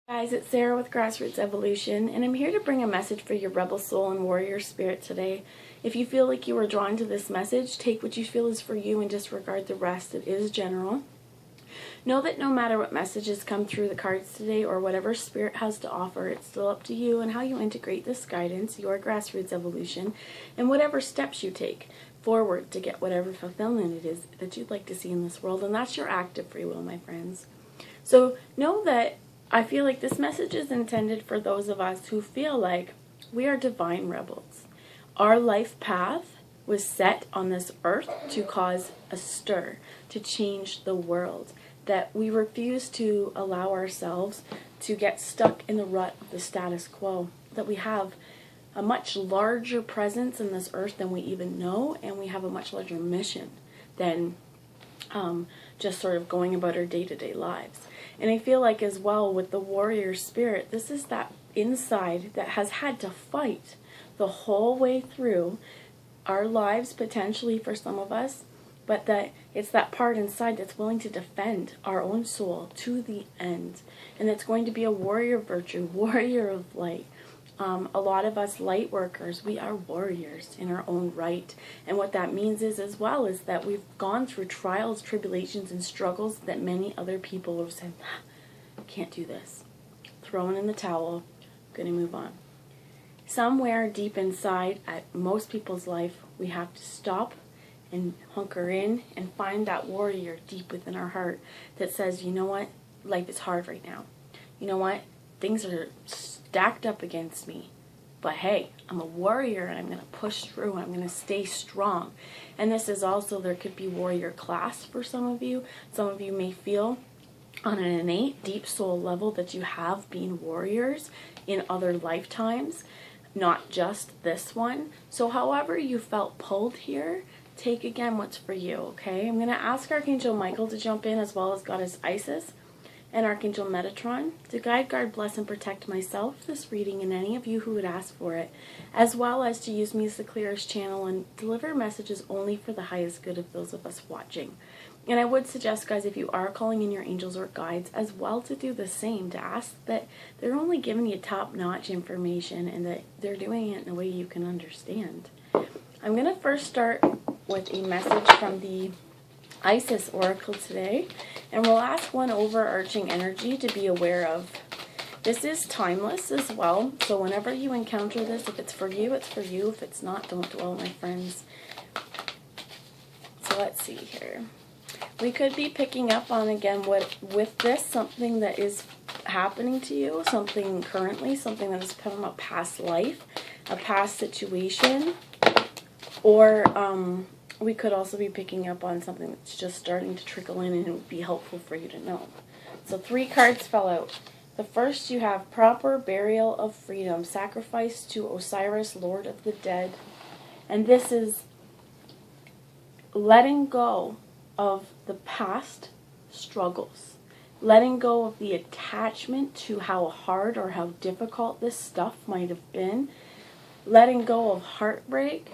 Guys, it's Sarah with Grassroots Evolution, and I'm here to bring a message for your rebel soul and warrior spirit today. If you feel like you were drawn to this message, take what you feel is for you and disregard the rest. It is general. Know that no matter what messages come through the cards today or whatever spirit has to offer, it's still up to you and how you integrate this guidance, your grassroots evolution, and whatever steps you take forward to get whatever fulfillment it is that you'd like to see in this world. And that's your act of free will, my friends. So know that I feel like this message is intended for those of us who feel like we are divine rebels. Our life path was set on this earth to cause a stir, to change the world, that we refuse to allow ourselves to get stuck in the rut of the status quo, that we have a much larger presence in this earth than we even know, and we have a much larger mission than just sort of going about our day-to-day lives. And I feel like as well with the warrior spirit, this is that inside that has had to fight the whole way through our lives, potentially for some of us, but that it's that part inside that's willing to defend our own soul to the end. And it's going to be a warrior virtue, warrior of light. A lot of us light workers, we are warriors in our own right. And what that means is as well is that we've gone through trials, tribulations, and struggles that many other people have said, can't do this. Throwing in the towel, gonna move on. Somewhere deep inside at most people's life, we have to stop and hunker in and find that warrior deep within our heart that says, you know what, life is hard right now. You know what, things are stacked up against me, but hey, I'm a warrior and I'm going to push through and I'm going to stay strong. And this is also, there could be warrior class for some of you. Some of you may feel on an innate deep soul level that you have been warriors in other lifetimes, not just this one. So however you felt pulled here, take again what's for you, okay? I'm going to ask Archangel Michael to jump in, as well as Goddess Isis and Archangel Metatron, to guide, guard, bless, and protect myself, this reading, and any of you who would ask for it, as well as to use me as the clearest channel and deliver messages only for the highest good of those of us watching. And I would suggest, guys, if you are calling in your angels or guides, as well to do the same, to ask that they're only giving you top-notch information and that they're doing it in a way you can understand. I'm going to first start with a message from the Isis Oracle today, and we'll ask one overarching energy to be aware of. This is timeless as well, so whenever you encounter this, if it's for you, it's for you. If it's not, don't dwell, my friends. So let's see here. We could be picking up on, again, what with this, something that is happening to you, something currently, something that has come from a past life, a past situation, or we could also be picking up on something that's just starting to trickle in, and it would be helpful for you to know. So 3 cards fell out. The first, you have proper burial of freedom, sacrifice to Osiris, Lord of the Dead. And this is letting go of the past struggles, letting go of the attachment to how hard or how difficult this stuff might have been, letting go of heartbreak,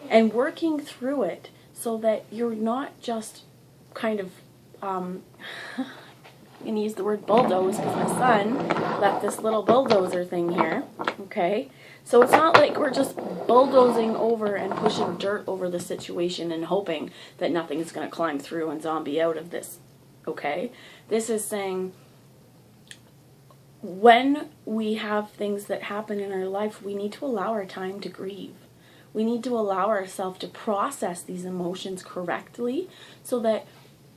and working through it so that you're not just kind of, I'm going to use the word bulldoze because my son left this little bulldozer thing here, okay? So it's not like we're just bulldozing over and pushing dirt over the situation and hoping that nothing is going to climb through and zombie out of this, okay? This is saying, when we have things that happen in our life, we need to allow our time to grieve. We need to allow ourselves to process these emotions correctly so that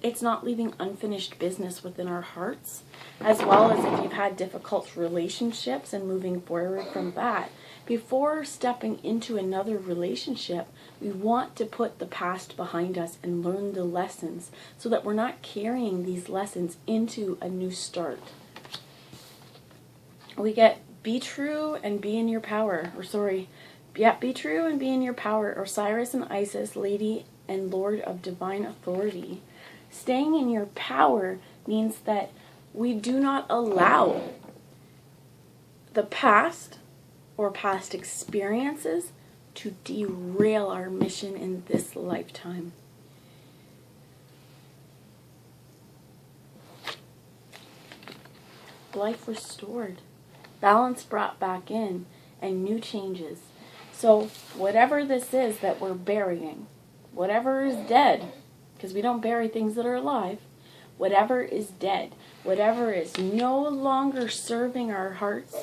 it's not leaving unfinished business within our hearts, as well as if you've had difficult relationships and moving forward from that. Before stepping into another relationship, we want to put the past behind us and learn the lessons so that we're not carrying these lessons into a new start. We get be true and be in your power, be true and be in your power, Osiris and Isis, Lady and Lord of Divine Authority. Staying in your power means that we do not allow the past or past experiences to derail our mission in this lifetime. life restored, balance brought back in, and new changes. So whatever this is that we're burying, whatever is dead, because we don't bury things that are alive, whatever is dead, whatever is no longer serving our hearts,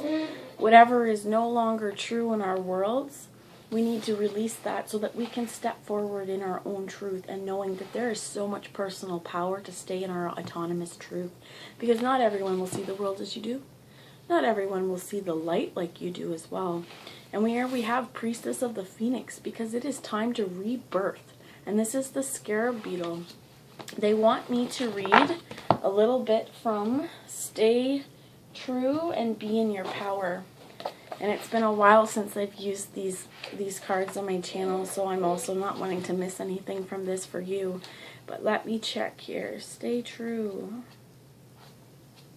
whatever is no longer true in our worlds, we need to release that so that we can step forward in our own truth and knowing that there is so much personal power to stay in our autonomous truth. Because not everyone will see the world as you do. Not everyone will see the light like you do as well. And we have Priestess of the Phoenix because it is time to rebirth. And this is the scarab beetle. They want me to read a little bit from Stay True and Be in Your Power. And it's been a while since I've used these cards on my channel, so I'm also not wanting to miss anything from this for you. But let me check here. Stay true.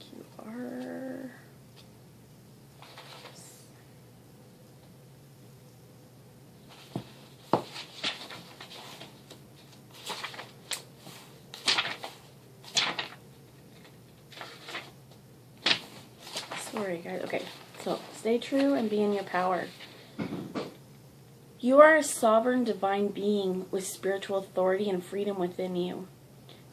QR. Sorry guys, okay. So, stay true and be in your power. You are a sovereign divine being with spiritual authority and freedom within you.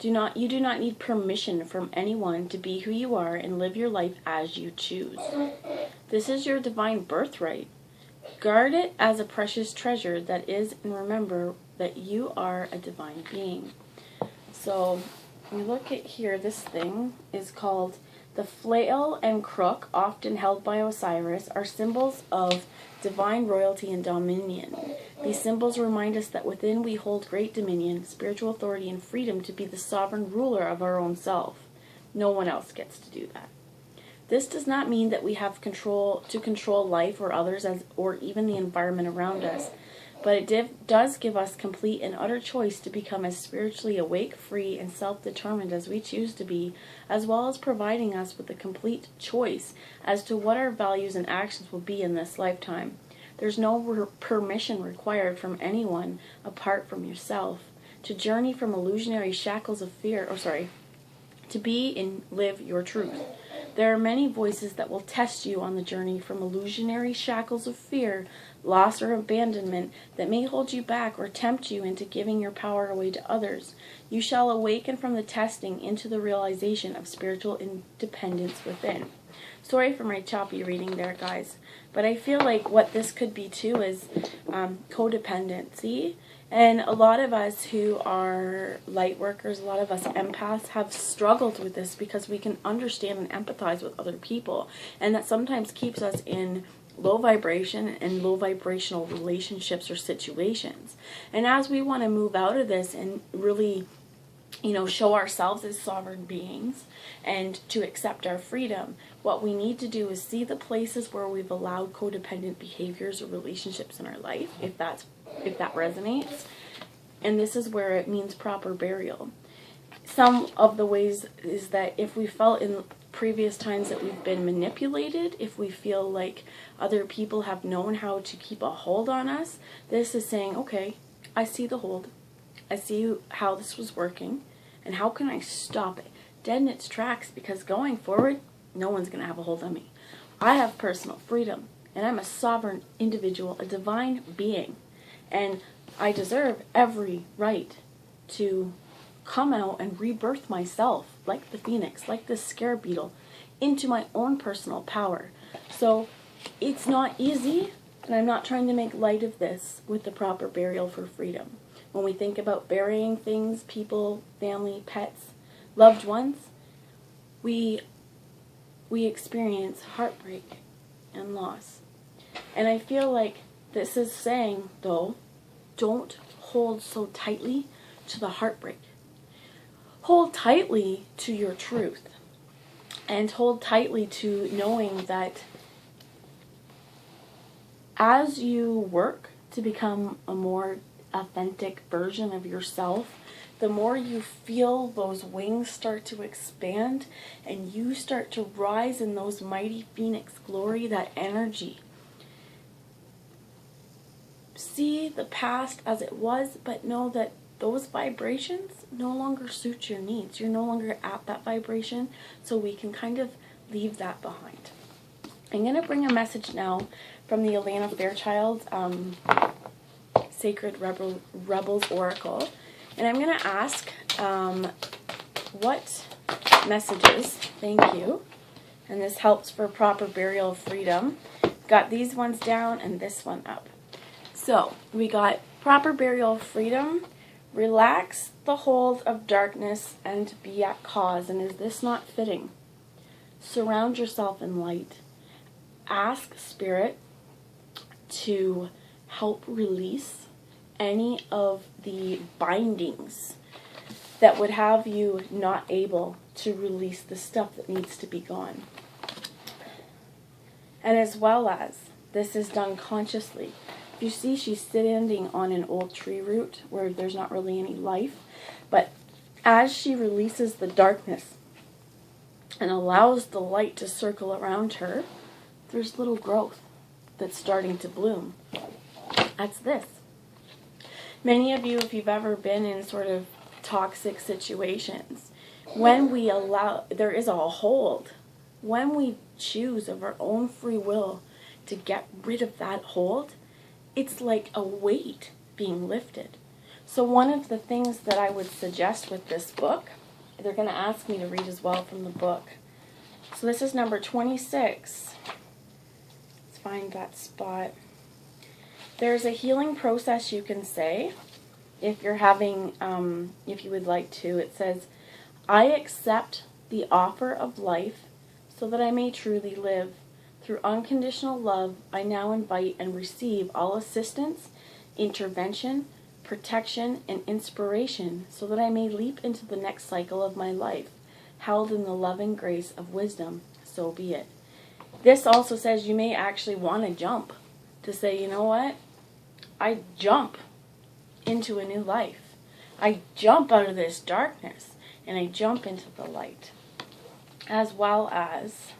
You do not need permission from anyone to be who you are and live your life as you choose. This is your divine birthright. Guard it as a precious treasure that is, and remember that you are a divine being. So, when you look at here, this thing is called the flail and crook, often held by Osiris, are symbols of divine royalty and dominion. These symbols remind us that within we hold great dominion, spiritual authority, and freedom to be the sovereign ruler of our own self. No one else gets to do that. This does not mean that we have control life or others or even the environment around us, but it does give us complete and utter choice to become as spiritually awake, free, and self-determined as we choose to be, as well as providing us with a complete choice as to what our values and actions will be in this lifetime. There's no permission required from anyone apart from yourself to journey from illusionary shackles of fear, to be and live your truth. There are many voices that will test you on the journey from illusionary shackles of fear, loss, or abandonment that may hold you back or tempt you into giving your power away to others. You shall awaken from the testing into the realization of spiritual independence within. Sorry for my choppy reading there, guys, but I feel like what this could be too is codependency. And a lot of us who are light workers, a lot of us empaths have struggled with this because we can understand and empathize with other people. And that sometimes keeps us in low vibration and low vibrational relationships or situations. And as we want to move out of this and really, show ourselves as sovereign beings and to accept our freedom, what we need to do is see the places where we've allowed codependent behaviors or relationships in our life, if that resonates. And this is where it means proper burial. Some of the ways is that if we felt in previous times that we've been manipulated, if we feel like other people have known how to keep a hold on us, this is saying, okay, I see the hold. I see how this was working, and how can I stop it dead in its tracks, because going forward, no one's going to have a hold on me. I have personal freedom, and I'm a sovereign individual, a divine being, and I deserve every right to come out and rebirth myself, like the phoenix, like the scarab beetle, into my own personal power. So it's not easy, and I'm not trying to make light of this with the proper burial for freedom. When we think about burying things, people, family, pets, loved ones, we experience heartbreak and loss. And I feel like this is saying, though, don't hold so tightly to the heartbreak. Hold tightly to your truth. And hold tightly to knowing that as you work to become a more authentic version of yourself, the more you feel those wings start to expand and you start to rise in those mighty phoenix glory, that energy. See the past as it was, but know that those vibrations no longer suit your needs. You're no longer at that vibration, so we can kind of leave that behind. I'm going to bring a message now from the Elena Fairchild Sacred Rebels Oracle. And I'm going to ask what messages, thank you, and this helps for proper burial of freedom. Got these ones down and this one up. So we got proper burial of freedom, relax the hold of darkness and be at cause. And is this not fitting? Surround yourself in light. Ask Spirit to help release any of the bindings that would have you not able to release the stuff that needs to be gone. And as well as, this is done consciously. You see she's standing on an old tree root where there's not really any life, but as she releases the darkness and allows the light to circle around her, there's little growth that's starting to bloom. That's this. Many of you, if you've ever been in sort of toxic situations, when we allow, there is a hold. When we choose of our own free will to get rid of that hold, it's like a weight being lifted. So one of the things that I would suggest with this book, they're going to ask me to read as well from the book. So this is number 26. Find that spot. There's a healing process you can say if you're having, if you would like to. It says, I accept the offer of life so that I may truly live. Through unconditional love, I now invite and receive all assistance, intervention, protection, and inspiration so that I may leap into the next cycle of my life, held in the loving grace of wisdom. So be it. This also says you may actually want to jump, to say, you know what? I jump into a new life. I jump out of this darkness and I jump into the light. As well as,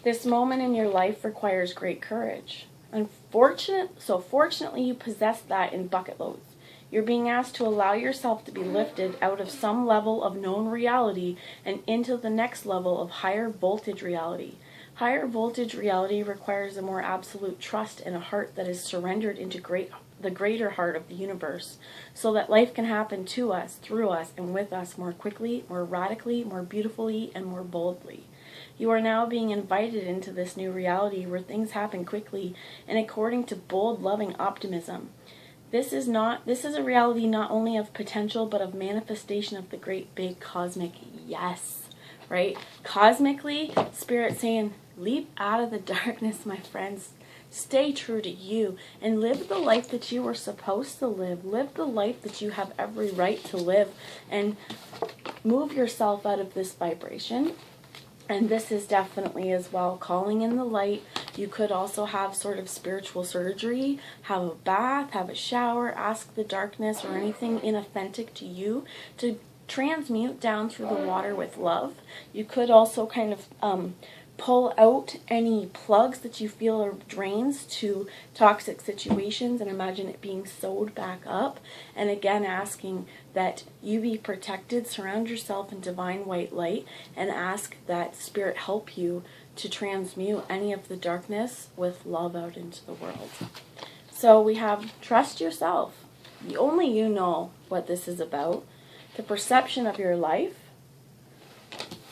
this moment in your life requires great courage. Fortunately you possess that in bucket loads. You're being asked to allow yourself to be lifted out of some level of known reality and into the next level of higher voltage reality. Higher voltage reality requires a more absolute trust and a heart that is surrendered into the greater heart of the universe, so that life can happen to us, through us, and with us more quickly, more radically, more beautifully, and more boldly. You are now being invited into this new reality where things happen quickly and according to bold, loving optimism. This is a reality not only of potential, but of manifestation of the great big cosmic yes, right? Cosmically, Spirit saying, leap out of the darkness, my friends. Stay true to you and live the life that you were supposed to live. Live the life that you have every right to live and move yourself out of this vibration. And this is definitely as well calling in the light. You could also have sort of spiritual surgery, have a bath, have a shower, ask the darkness or anything inauthentic to you to transmute down through the water with love. You could also kind of pull out any plugs that you feel are drains to toxic situations and imagine it being sewed back up. And again, asking that you be protected, surround yourself in divine white light, and ask that Spirit help you to transmute any of the darkness with love out into the world. So we have trust yourself. Only you know what this is about. The perception of your life.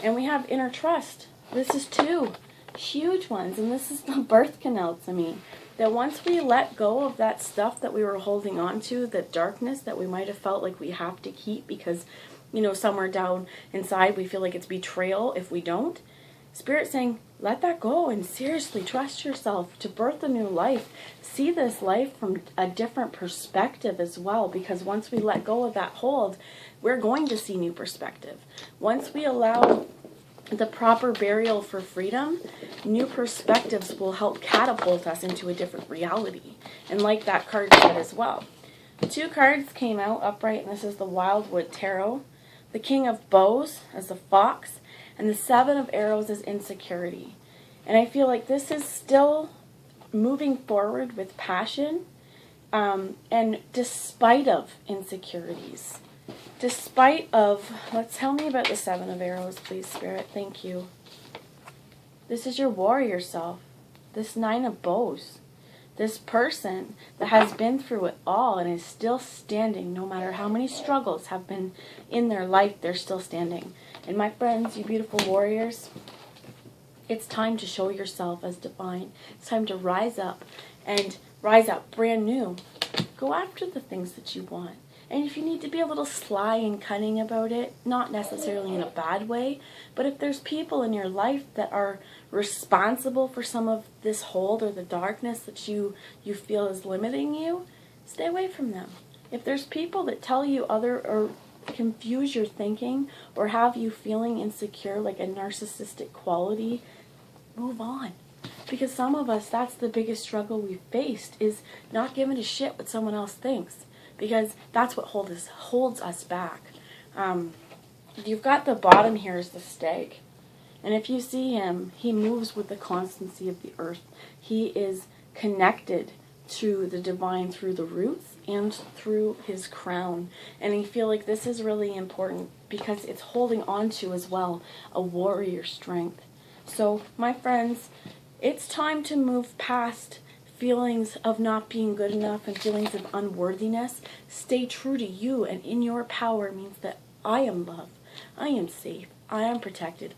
And we have inner trust. This is two huge ones, and this is the birth canal to me. That once we let go of that stuff that we were holding on to, the darkness that we might have felt like we have to keep because, you know, somewhere down inside we feel like it's betrayal if we don't. Spirit saying, let that go and seriously trust yourself to birth a new life. See this life from a different perspective as well, because once we let go of that hold, we're going to see new perspective. Once we allow the proper burial for freedom, new perspectives will help catapult us into a different reality. And like that card said as well. 2 cards came out upright, and this is the Wildwood Tarot. The King of Bows as the Fox, and the 7 of Arrows as insecurity. And I feel like this is still moving forward with passion, and despite of insecurities. Despite of, let's tell me about the Seven of Arrows, please, Spirit. Thank you. This is your warrior self. This Nine of Bows. This person that has been through it all and is still standing, no matter how many struggles have been in their life, they're still standing. And my friends, you beautiful warriors, it's time to show yourself as divine. It's time to rise up and rise up brand new. Go after the things that you want. And if you need to be a little sly and cunning about it, not necessarily in a bad way, but if there's people in your life that are responsible for some of this hold or the darkness that you feel is limiting you, stay away from them. If there's people that tell you other or confuse your thinking or have you feeling insecure, like a narcissistic quality, move on. Because some of us, that's the biggest struggle we've faced, is not giving a shit what someone else thinks. Because that's what holds us back. You've got the bottom here is the stag. And if you see him, he moves with the constancy of the earth. He is connected to the divine through the roots and through his crown. And I feel like this is really important because it's holding on to as well a warrior strength. So, my friends, it's time to move past feelings of not being good enough and feelings of unworthiness. Stay true to you, and in your power means that I am loved, I am safe, I am protected,